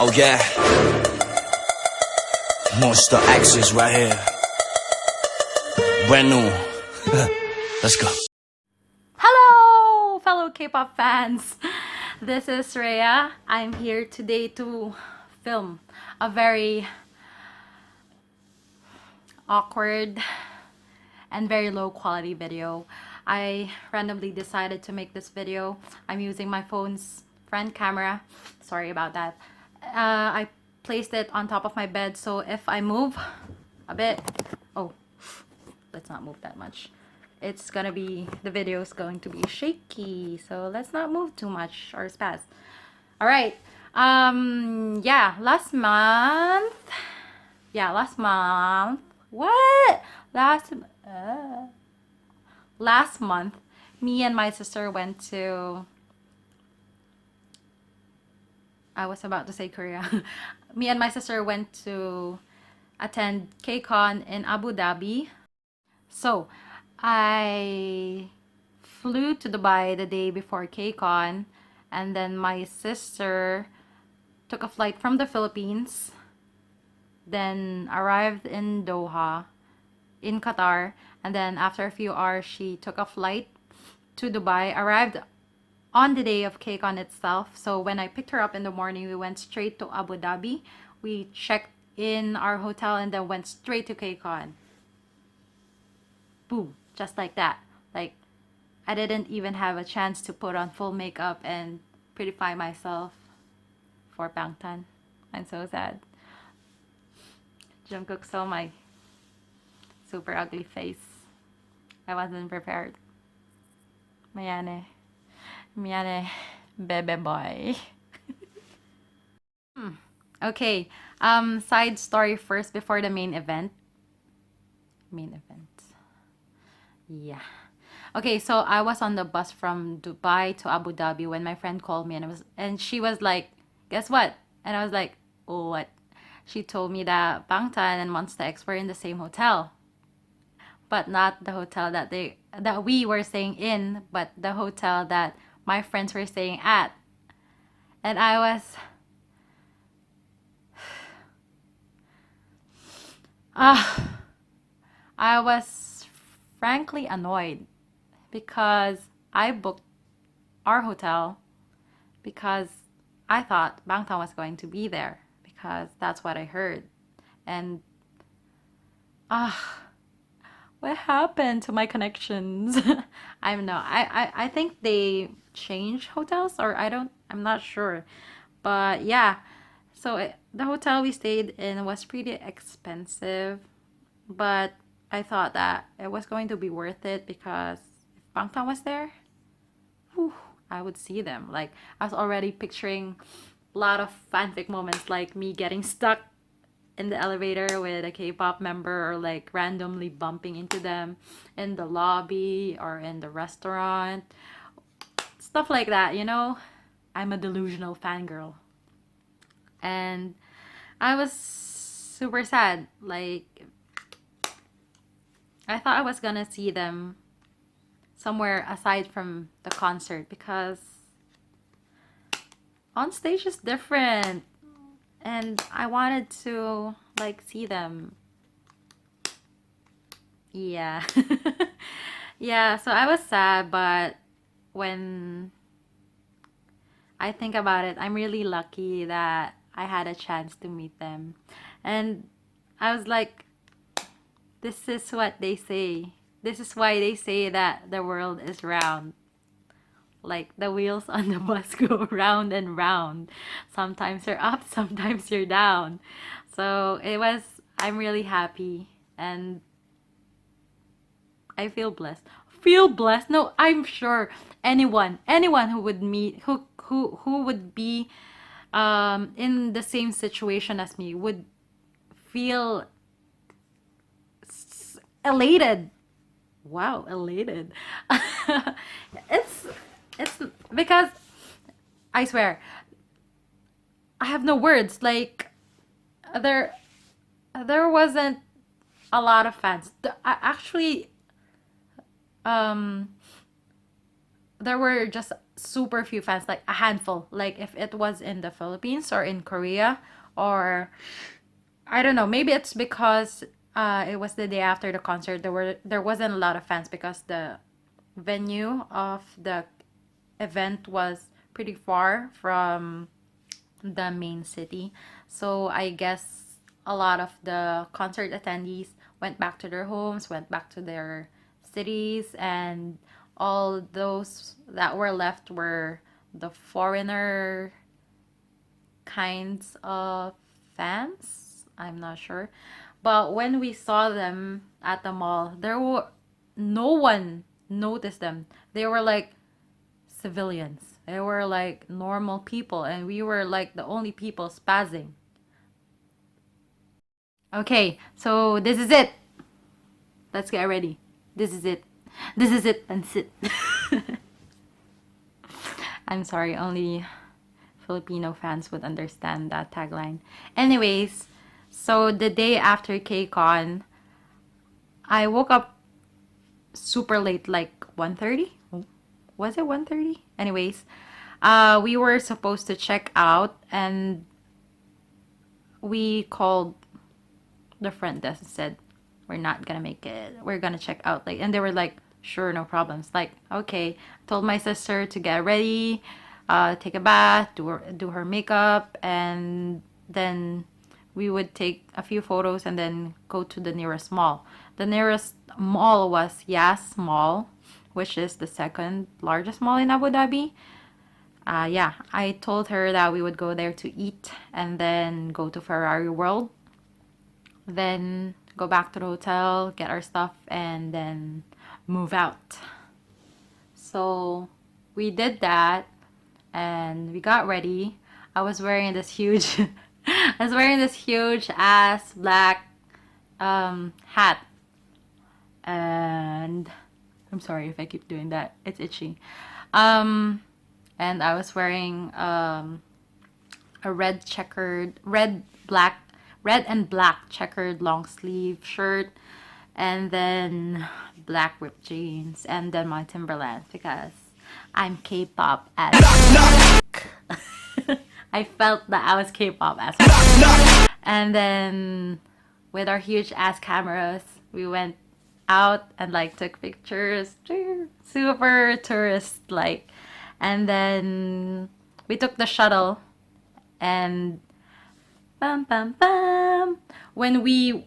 Oh yeah, Monsta X is right here. Brand new. Let's go. Hello, fellow K-pop fans. This is Rhea. I'm here today to film a very awkward and very low quality video. I randomly decided to make this video. I'm using my phone's front camera. Sorry about that. I placed it on top of my bed, so if I move a bit, oh, let's not move that much. It's gonna be, the video is going to be shaky, so let's not move too much or spaz. All right. Yeah, last month. What? Last month, me and my sister went to, I was about to say Korea. Me and my sister went to attend KCON in Abu Dhabi. So, I flew to Dubai the day before KCON, and then my sister took a flight from the Philippines, then arrived in Doha, in Qatar, and then after a few hours, she took a flight to Dubai, arrived on the day of KCON itself. So when I picked her up in the morning, we went straight to Abu Dhabi. We checked in our hotel and then went straight to KCON. Boom, just like that. Like, I didn't even have a chance to put on full makeup and prettify myself for Bangtan. I'm so sad. Jungkook saw my super ugly face. I wasn't prepared. Mayane. Miyane, bebe boy. Okay, side story first before the main event. Yeah. Okay, so I was on the bus from Dubai to Abu Dhabi when my friend called me, and she was like, "Guess what?" And I was like, "Oh, what?" She told me that Bangtan and Monsta X were in the same hotel, but not the hotel that we were staying in, but the hotel that my friends were staying at. And I was frankly annoyed because I booked our hotel because I thought Bangtan was going to be there because that's what I heard. And what happened to my connections? I don't know. I think they changed hotels, or I'm not sure. But yeah, so the hotel we stayed in was pretty expensive, but I thought that it was going to be worth it because if Bangtan was there, whew, I would see them. Like, I was already picturing a lot of fanfic moments, like me getting stuck in the elevator with a K-pop member, or like randomly bumping into them in the lobby or in the restaurant, stuff like that, you know. I'm a delusional fangirl, and I was super sad. Like, I thought I was gonna see them somewhere aside from the concert because on stage is different, and I wanted to like see them. Yeah. Yeah, so I was sad, but when I think about it, I'm really lucky that I had a chance to meet them. And I was like, this is what they say. This is why they say that the world is round. Like, the wheels on the bus go round and round. Sometimes you're up, sometimes you're down. So I'm really happy, and I feel blessed. Feel blessed? No, I'm sure anyone who would meet, who would be in the same situation as me would feel elated. Wow, elated. it's it's because I swear I have no words. Like, there wasn't a lot of fans. Actually, there were just super few fans, like a handful. Like if it was in the Philippines or in Korea, or I don't know, maybe it's because it was the day after the concert. There wasn't a lot of fans because the venue of the event was pretty far from the main city. So I guess a lot of the concert attendees went back to their homes, went back to their cities, and all those that were left were the foreigner kinds of fans. I'm not sure. But when we saw them at the mall, there were no one noticed them. They were like civilians. They were like normal people, and we were like the only people spazzing. Okay, so this is it. Let's get ready. This is it. This is it and sit. I'm sorry, only Filipino fans would understand that tagline. Anyways, so the day after KCON, I woke up super late, like 1:30. Was it 1:30? Anyways, we were supposed to check out, and we called the front desk and said, we're not gonna make it. We're gonna check out late. And they were like, sure, no problems. Like, okay. Told my sister to get ready, take a bath, do her makeup, and then we would take a few photos and then go to the nearest mall. The nearest mall was Yas Mall, which is the second largest mall in Abu Dhabi. Yeah, I told her that we would go there to eat and then go to Ferrari World, then go back to the hotel, get our stuff, and then move out. So we did that, and we got ready. I was wearing this huge I was wearing this huge ass black hat, and I'm sorry if I keep doing that, it's itchy. And I was wearing a red and black checkered long sleeve shirt, and then black ripped jeans, and then my Timberlands because I'm K-pop as I felt that I was K-pop as and then with our huge ass cameras, we went out and like took pictures, super tourist like, and then we took the shuttle, and bam bam bam when we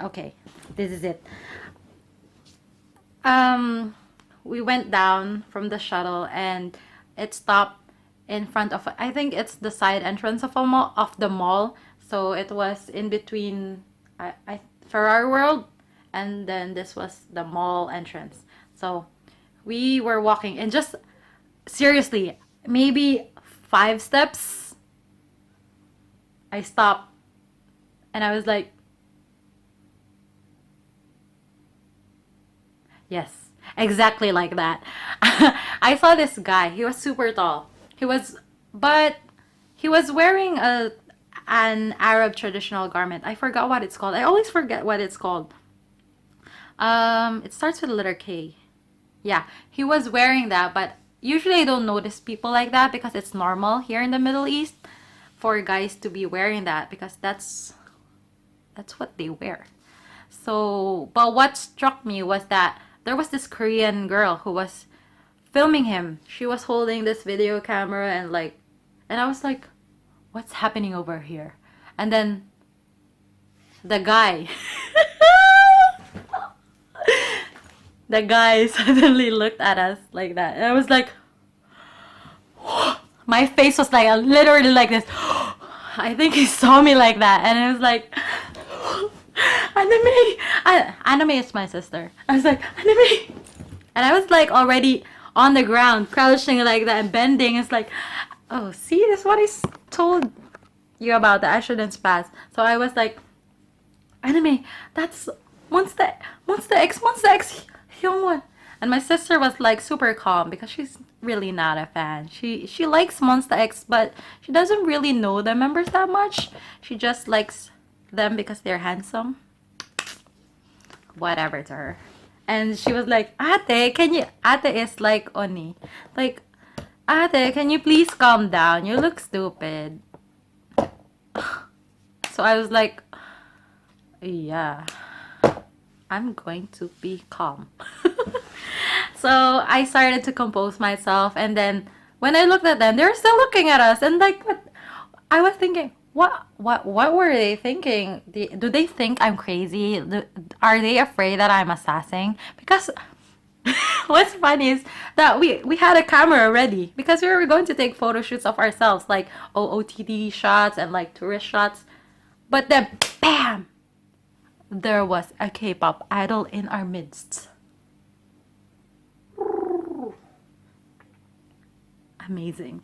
okay, this is it. We went down from the shuttle, and it stopped in front of, I think it's the side entrance of the mall. So it was in between Ferrari World, and then this was the mall entrance. So we were walking, and just seriously, maybe 5 steps, I stopped, and I was like, yes, exactly like that. I saw this guy. He was super tall. But he was wearing an Arab traditional garment. I forgot what it's called. I always forget what it's called. It starts with the letter K. Yeah, he was wearing that, but usually I don't notice people like that because it's normal here in the Middle East for guys to be wearing that because that's what they wear. So, but what struck me was that there was this Korean girl who was filming him. She was holding this video camera and I was like, what's happening over here? And then the guy the guy suddenly looked at us like that, and I was like, my face was like literally like this. I think he saw me like that, and it was like, Anime is my sister. I was like, Anime, and I was like already on the ground, crouching like that and bending. It's like, oh, see, that's what I told you about, that I shouldn't spaz. So I was like, Anime, that's Monsta X, Hyungwon. And my sister was like super calm because she's really not a fan. She likes Monsta X, but she doesn't really know the members that much. She just likes them because they're handsome. Whatever to her. And she was like, Ate, can you, Ate is like Oni. Like, Ate, can you please calm down? You look stupid. So I was like, yeah, I'm going to be calm. So I started to compose myself, and then when I looked at them, they were still looking at us, and like, what? I was thinking, what were they thinking? Do they think I'm crazy? Are they afraid that I'm assassin? Because what's funny is that we had a camera ready because we were going to take photo shoots of ourselves, like OOTD shots and like tourist shots. But then, bam! There was a K-pop idol in our midst. Amazing.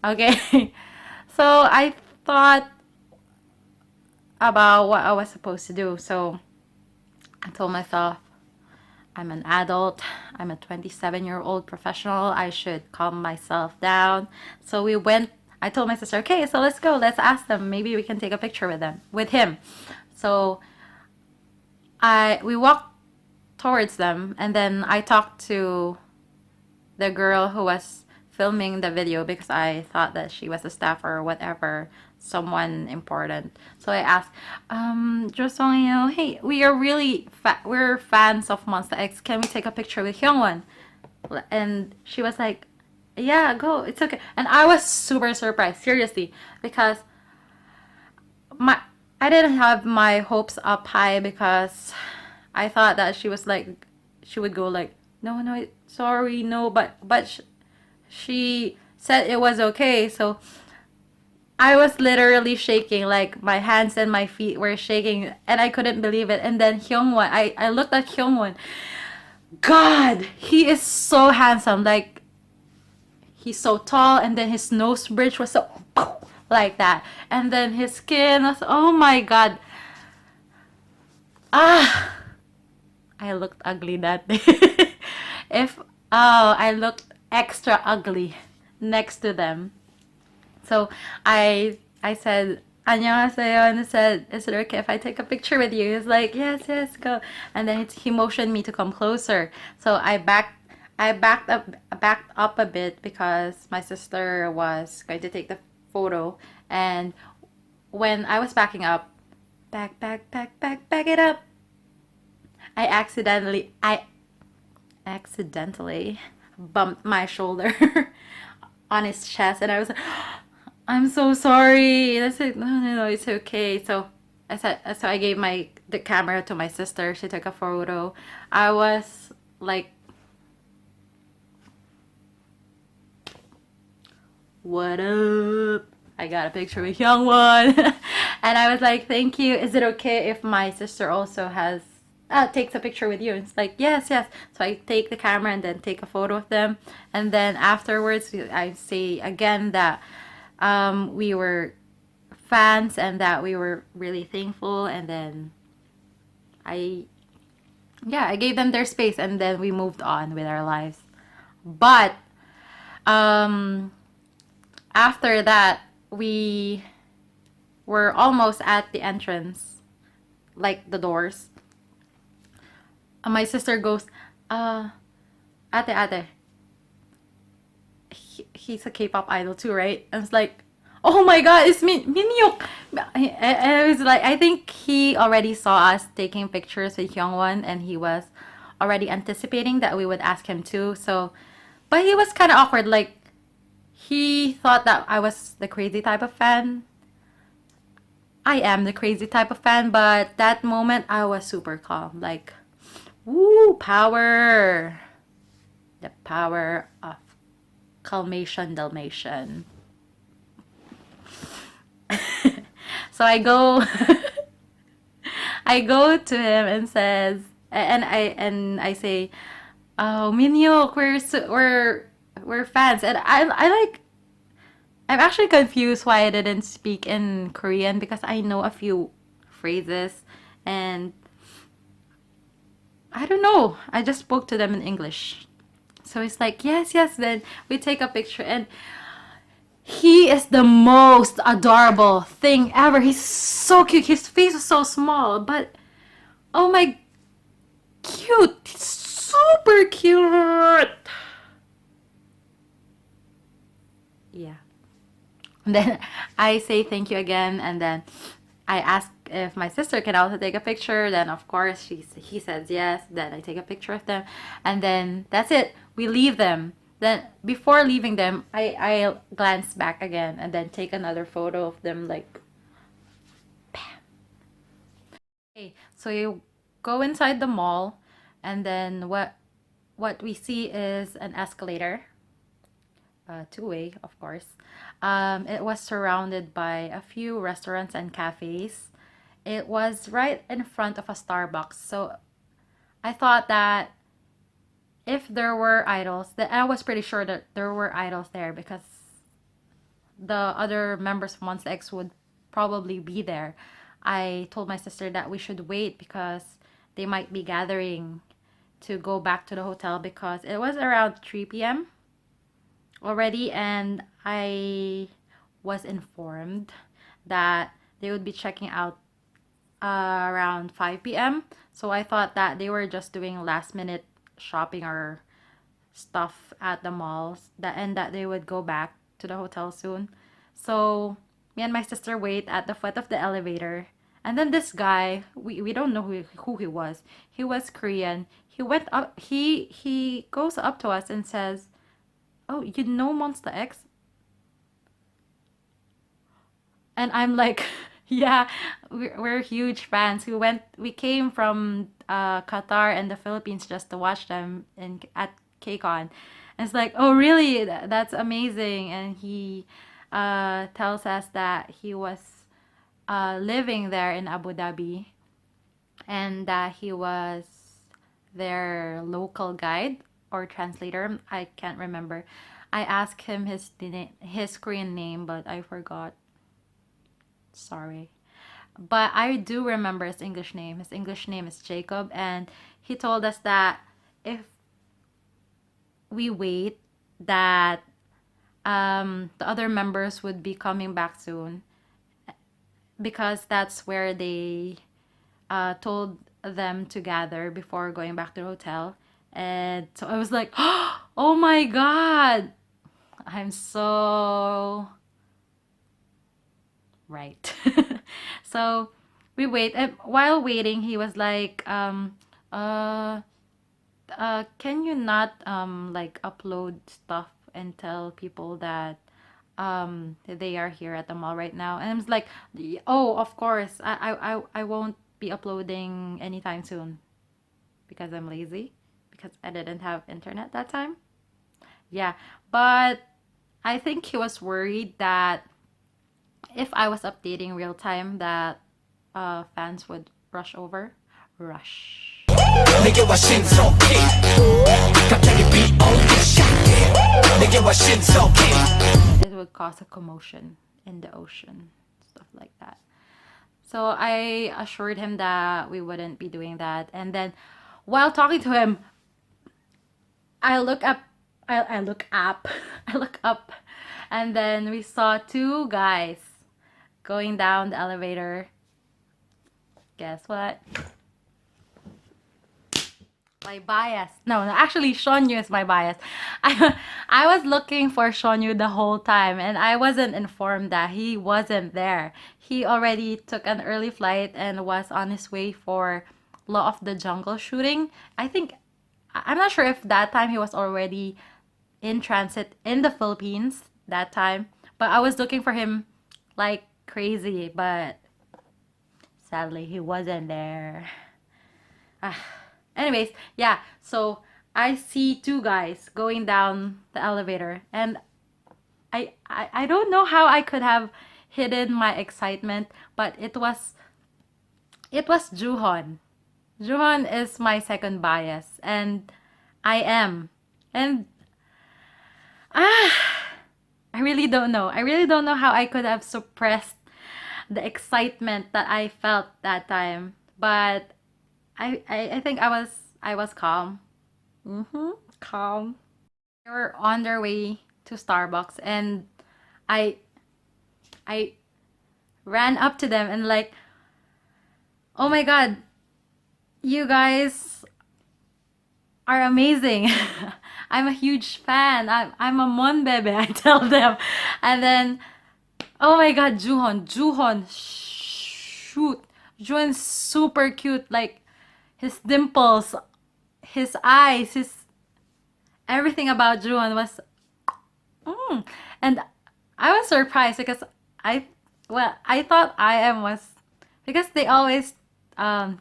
Okay. So I thought about what I was supposed to do. So I told myself, I'm an adult. I'm a 27-year-old professional. I should calm myself down. So we went. I told my sister, okay, so let's go. Let's ask them. Maybe we can take a picture with him. So we walked towards them, and then I talked to the girl who was filming the video because I thought that she was a staff or whatever, someone important. So I asked, just so you know, hey, we are really we're fans of Monsta X. Can we take a picture with Hyungwon? And she was like, yeah, go. It's okay. And I was super surprised, seriously, because I didn't have my hopes up high because I thought that she would go like, no, sorry, no, but she said it was okay. So I was literally shaking, like my hands and my feet were shaking, and I couldn't believe it. And then Hyungwon, I looked at Hyungwon. God, he is so handsome. Like, he's so tall, and then his nose bridge was so like that, and then his skin was, oh my God. I looked ugly that day. I looked extra ugly next to them. So I said, 안녕하세요, and I said, is it okay if I take a picture with you? He's like, yes, go. And then he motioned me to come closer. So I backed up a bit because my sister was going to take the photo. And when I was backing up, back it up, I accidentally bumped my shoulder on his chest, and I was like, I'm so sorry. And I said, no, it's okay. So I gave the camera to my sister. She took a photo. I was like, what up? I got a picture with Hyungwon. And I was like, thank you. Is it okay if my sister also takes a picture with you? And it's like, yes. So I take the camera and then take a photo of them. And then afterwards, I say again that we were fans and that we were really thankful. And then I gave them their space, and then we moved on with our lives. But after that, we were almost at the entrance, like the doors. And my sister goes, ate, he's a K-pop idol too, right? And it's like, oh my God, it's Minyuk. And I was like, I think he already saw us taking pictures with Hyungwon, and he was already anticipating that we would ask him too. So, but he was kind of awkward, like, he thought that I was the crazy type of fan. I am the crazy type of fan, but that moment I was super calm. Like, woo, power. The power of calmation, Dalmatian. So I go to him and I say, oh, Minyok, we're fans. And I'm actually confused why I didn't speak in Korean, because I know a few phrases, and I don't know, I just spoke to them in English. So it's like, yes, then we take a picture, and he is the most adorable thing ever. He's so cute. His face is so small, but oh my cute. He's super cute. Yeah. And then I say thank you again, and then I ask if my sister can also take a picture. Then of course he says yes. Then I take a picture of them, and then that's it. We leave them. Then before leaving them, I glance back again and then take another photo of them like. Okay, so you go inside the mall, and then what we see is an escalator, two-way, of course. It was surrounded by a few restaurants and cafes. It was right in front of a Starbucks, so I thought that if there were idols, that I was pretty sure that there were idols there because the other members of Monsta X would probably be there. I told my sister that we should wait because they might be gathering to go back to the hotel because it was around 3 p.m. already, and I was informed that they would be checking out around 5 p.m. So I thought that they were just doing last minute shopping or stuff at the malls, that they would go back to the hotel soon. So me and my sister wait at the foot of the elevator. And then this guy, we don't know who he was. He was Korean. He went up, he goes up to us and says, "Oh, you know Monsta X?" And I'm like, "Yeah, we're huge fans. We came from Qatar and the Philippines just to watch them at KCON." And it's like, "Oh, really? That's amazing." And he tells us that he was living there in Abu Dhabi, and that he was their local guide or translator. I can't remember. I asked him his Korean name, but I forgot. Sorry. But I do remember his English name. His English name is Jacob, and he told us that if we wait, that the other members would be coming back soon because that's where they told them to gather before going back to the hotel. And so I was like, "Oh my God, I'm so right." So we wait. And while waiting, he was like, can you not like upload stuff and tell people that they are here at the mall right now?" And I was like, "Oh, of course. I won't be uploading anytime soon because I'm lazy because I didn't have internet that time." Yeah, but I think he was worried that if I was updating real time, that fans would rush over. Rush. 내게와 신속히 갑자기 비 오기 시작해 내게와 신속히 It would cause a commotion in the ocean, stuff like that. So I assured him that we wouldn't be doing that. And then while talking to him, I look up, I look up, I look up, and then we saw two guys going down the elevator. Guess what? My bias. No, actually, Shownu is my bias. I was looking for Shownu the whole time, and I wasn't informed that he wasn't there. He already took an early flight and was on his way for Law of the Jungle shooting. I'm not sure if that time he was already in transit in the Philippines that time, but I was looking for him like crazy, but sadly he wasn't there. Anyways, yeah, so I see two guys going down the elevator, and I don't know how I could have hidden my excitement, but it was Juhon. Juhon is my second bias, and I am. And I really don't know. I really don't know how I could have suppressed the excitement that I felt that time. But I think I was calm. Calm. They were on their way to Starbucks, and I I ran up to them and like, "Oh my God, you guys are amazing. I'm a huge fan. I'm a mon bebe, I tell them. And then, oh my god, Juhon, shoot. Juhon's super cute. Like, his dimples, his eyes, his everything about Juhon was, and I was surprised because I thought was, because they always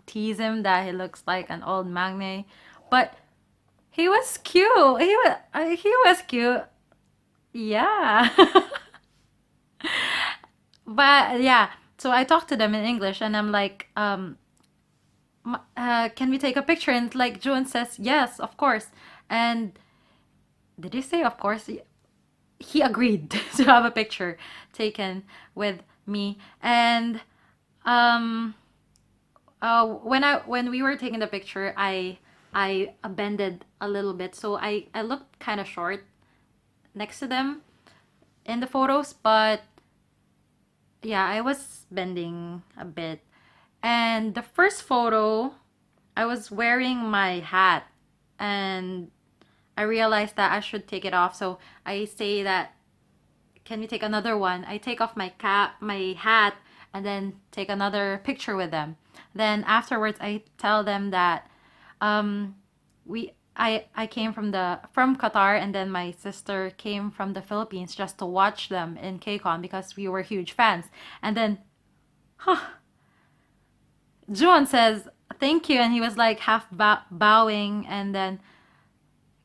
tease him that he looks like an old magne, but he was cute. He was cute. Yeah. But yeah, so I talked to them in English and I'm like, can we take a picture? And like June says, yes, of course. And did he say of course? He agreed to have a picture taken with me. And when we were taking the picture, I bended a little bit, so I looked kind of short next to them in the photos, but yeah, I was bending a bit. And the first photo, I was wearing my hat, and I realized that I should take it off. So I say that, can we take another one? I take off my hat, and then take another picture with them. Then afterwards, I tell them that I came from Qatar, and then my sister came from the Philippines just to watch them in KCON because we were huge fans. And then, Juan says thank you, and he was like half bowing, and then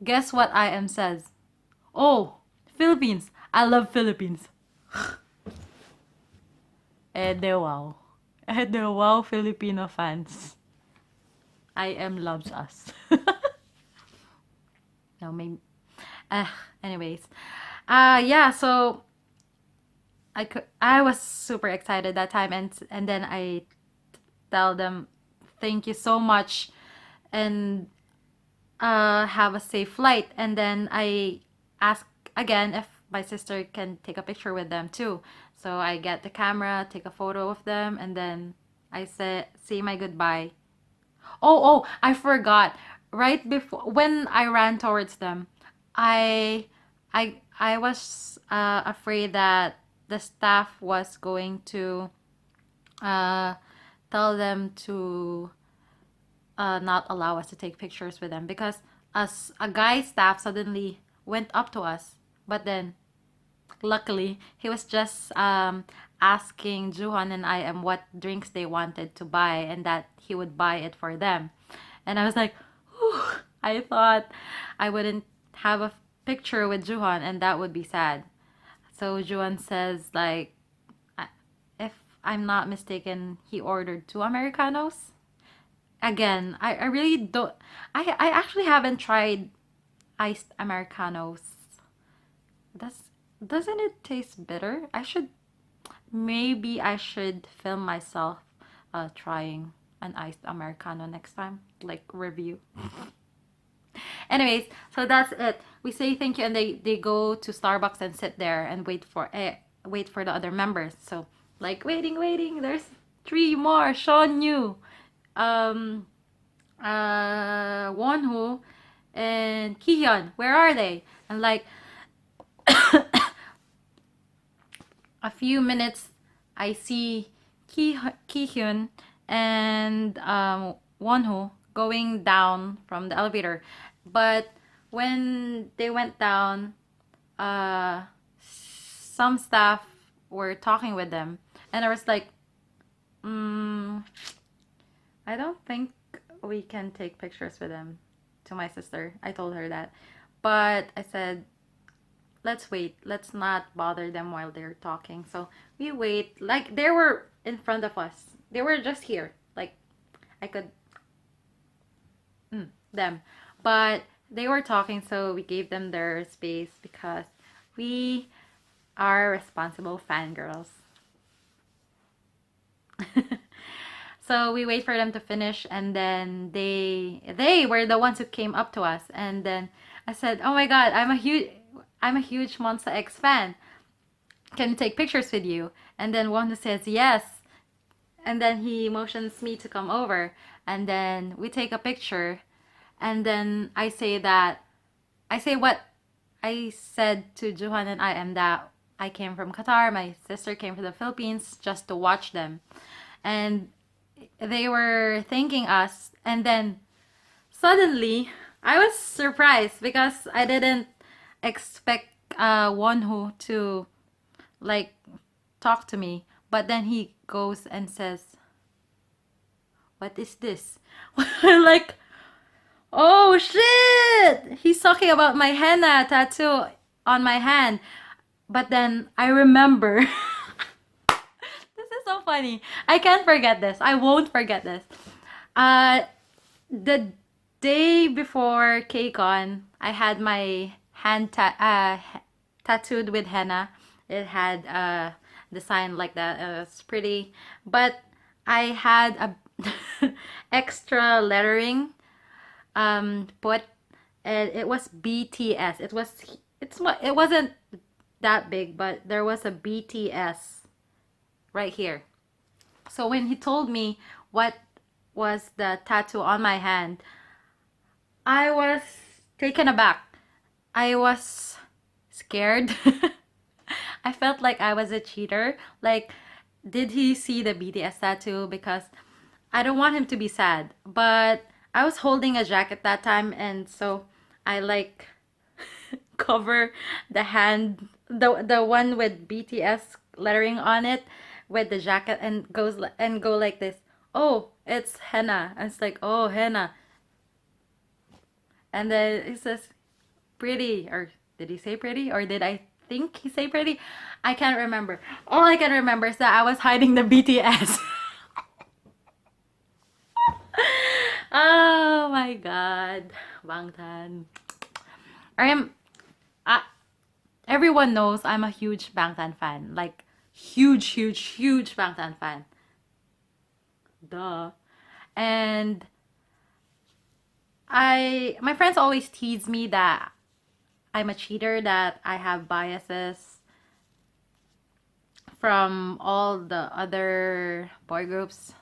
guess what I am says? Oh, Philippines! I love Philippines. Wow. Wow, Filipino fans. I am loves us. No, maybe. Anyways, yeah. So I was super excited that time, and then I tell them thank you so much, and have a safe flight. And then I ask again if my sister can take a picture with them too. So I get the camera, take a photo of them, and then I say my goodbye. Oh, I forgot. Right before when I ran towards them, I was afraid that the staff was going to tell them to not allow us to take pictures with them, because as a guy staff suddenly went up to us, but then luckily he was just asking Juhan and I what drinks they wanted to buy, and that he would buy it for them. And I was like, whew, I thought I wouldn't have a picture with Juhan, and that would be sad. So Juhan says, like, if I'm not mistaken, he ordered 2 Americanos. Again, I really don't. I actually haven't tried iced Americanos. Doesn't it taste bitter? Maybe I should film myself trying an iced Americano next time, like review. Anyways, so that's it. We say thank you, and they go to Starbucks and sit there and wait for the other members. So like waiting. There's 3 more. Shownu, Wonho, and Kihyun. Where are they? And like a few minutes, I see Kihyun and Wonho going down from the elevator. But when they went down, some staff were talking with them, and I was like, I don't think we can take pictures with them. To my sister, I told her that, but I said, let's wait. Let's not bother them while they're talking. So we wait. Like, they were in front of us. They were just here. Like, I could them, but they were talking, so we gave them their space because we are responsible fangirls. So we wait for them to finish, and then they were the ones who came up to us, and then I said, "Oh my God, I'm a huge Monsta X fan. Can we take pictures with you?" And then one who says yes, and then he motions me to come over, and then we take a picture, And then I say that, I say what I said to Juhan and I am that I came from Qatar, my sister came from the Philippines just to watch them. And they were thanking us. And then suddenly, I was surprised because I didn't expect Wonho to like talk to me. But then he goes and says, "What is this?" Like, oh shit! He's talking about my henna tattoo on my hand. But then I remember. This is so funny. I can't forget this. I won't forget this. The day before KCON, I had my hand tattooed with henna. It had a design like that. It was pretty, but I had a extra lettering put, and it was BTS. It wasn't that big, but there was a BTS right here. So when he told me what was the tattoo on my hand, I was taken aback. I was scared. I felt like I was a cheater. Like, did he see the BTS tattoo? Because I don't want him to be sad. But I was holding a jacket that time, and so I like cover the hand, the one with BTS lettering on it, with the jacket, and go like this. Oh, it's henna. And it's like, oh, henna. And then it says pretty, or did he say pretty, or did I think he say pretty? I can't remember. All I can remember is that I was hiding the BTS. Oh my god, Bangtan. I am. I, everyone knows I'm a huge Bangtan fan. Like, huge, huge, huge Bangtan fan. Duh. And my friends always tease me that I'm a cheater, that I have biases from all the other boy groups.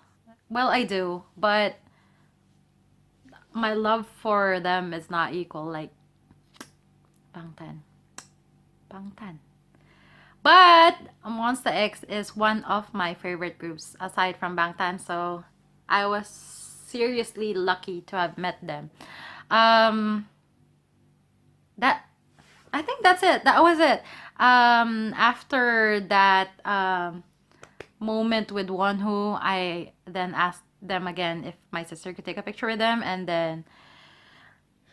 Well, I do, but my love for them is not equal. Like, Bangtan. Bangtan. But Monsta X is one of my favorite groups aside from Bangtan, so I was seriously lucky to have met them. That I think that's it. That was it. After that moment with Wonho, I then asked them again if my sister could take a picture with them, and then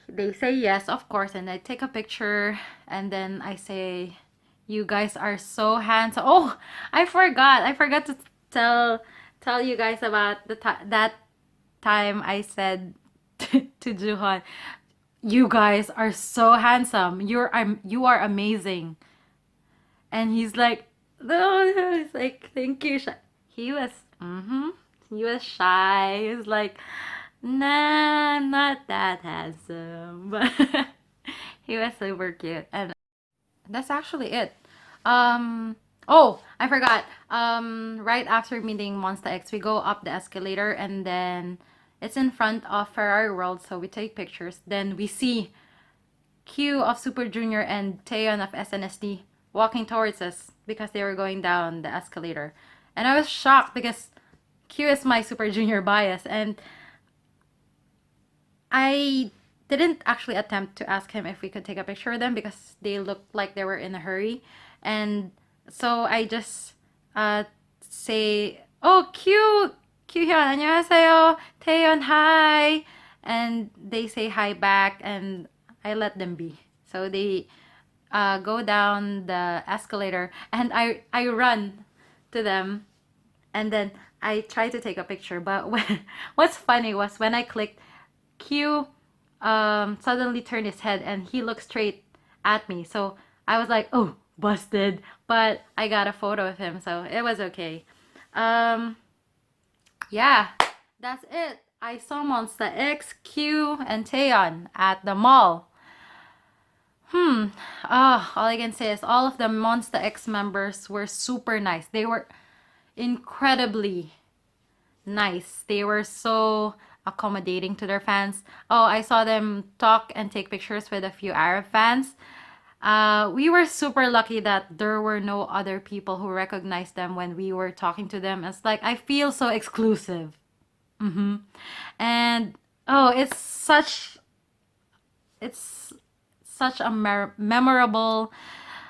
they say yes, of course, and I take a picture, and then I say, "You guys are so handsome." Oh, I forgot. I forgot to tell you guys about that time I said to Juhan, "You guys are so handsome. You are amazing." And he's like, "No," he's like, "Thank you." He was, he was shy. He was like, "Nah, I'm not that handsome." But he was super cute. And that's actually it. Oh, I forgot. Right after meeting Monsta X, we go up the escalator, and then it's in front of Ferrari World, so we take pictures. Then we see Q of Super Junior and Taeyeon of SNSD walking towards us because they were going down the escalator. And I was shocked because Q is my Super Junior bias, and I didn't actually attempt to ask him if we could take a picture with them because they looked like they were in a hurry. And so I just say, "Oh, Q, Hyun, 안녕하세요, Taeyeon, hi." And they say hi back, and I let them be. So they go down the escalator, and I run to them, and then I try to take a picture. But what's funny was when I clicked, Q suddenly turned his head and he looked straight at me. So I was like, "Oh, busted." But I got a photo of him, so it was okay. Yeah, that's it. I saw Monsta X, Q, and Taeyeon at the mall. All I can say is all of the Monsta X members were super nice. They were incredibly nice. They were so accommodating to their fans. Oh, I saw them talk and take pictures with a few Arab fans. We were super lucky that there were no other people who recognized them when we were talking to them. It's like I feel so exclusive. And oh, it's such a memorable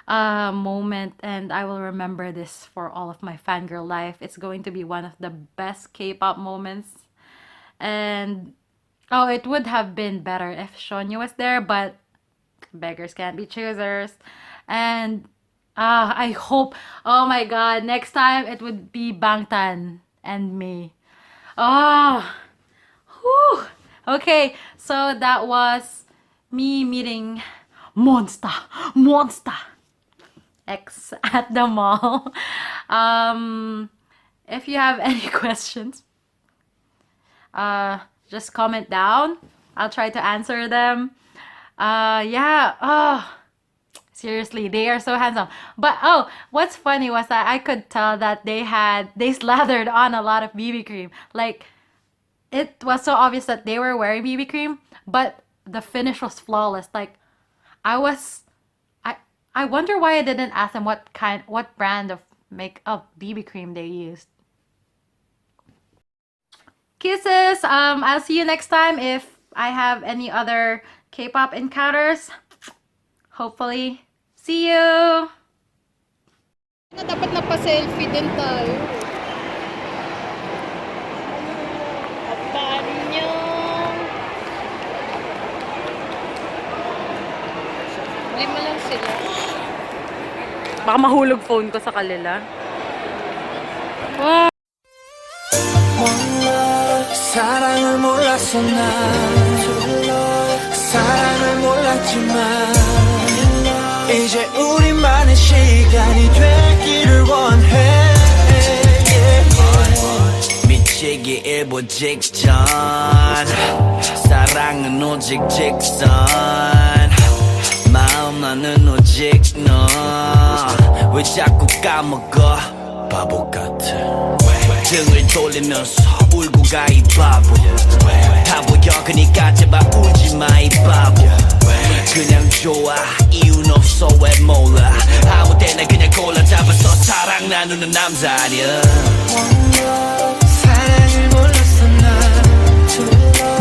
moment, and I will remember this for all of my fangirl life. It's going to be one of the best K-pop moments. And oh, it would have been better if Shownu was there, but beggars can't be choosers. And I hope, oh my god, next time it would be Bangtan and me. Oh, whew. Okay, so that was me meeting Monsta X at the mall. If you have any questions, just comment down. I'll try to answer them. Yeah. Oh, seriously, they are so handsome. But oh, what's funny was that I could tell that they slathered on a lot of BB cream. Like, it was so obvious that they were wearing BB cream, but the finish was flawless. Like, I wonder why I didn't ask them what brand of BB cream they used. Kisses. I'll see you next time if I have any other K-pop encounters. Hopefully. See you. Dapat napa-selfie din tayo. Apaan nyo? Lima lang sila. Baka mahulog phone ko sa kanila. 사랑을 몰랐어 난 사랑을 몰랐지만 이제 우리만의 시간이 되기를 원해 미치기 일보 직전 사랑은 오직 직선 마음 나는 오직 너 왜 자꾸 까먹어 바보 같아 등을 돌리면서 울고 가 이 바보 다 보여 그니까 제발 울지 마 이 바보 그냥 좋아 이유는 없어 왜 몰라 아무 때나 그냥 골라 잡아서 사랑 나누는 남자 아니야 사랑을 몰랐어 난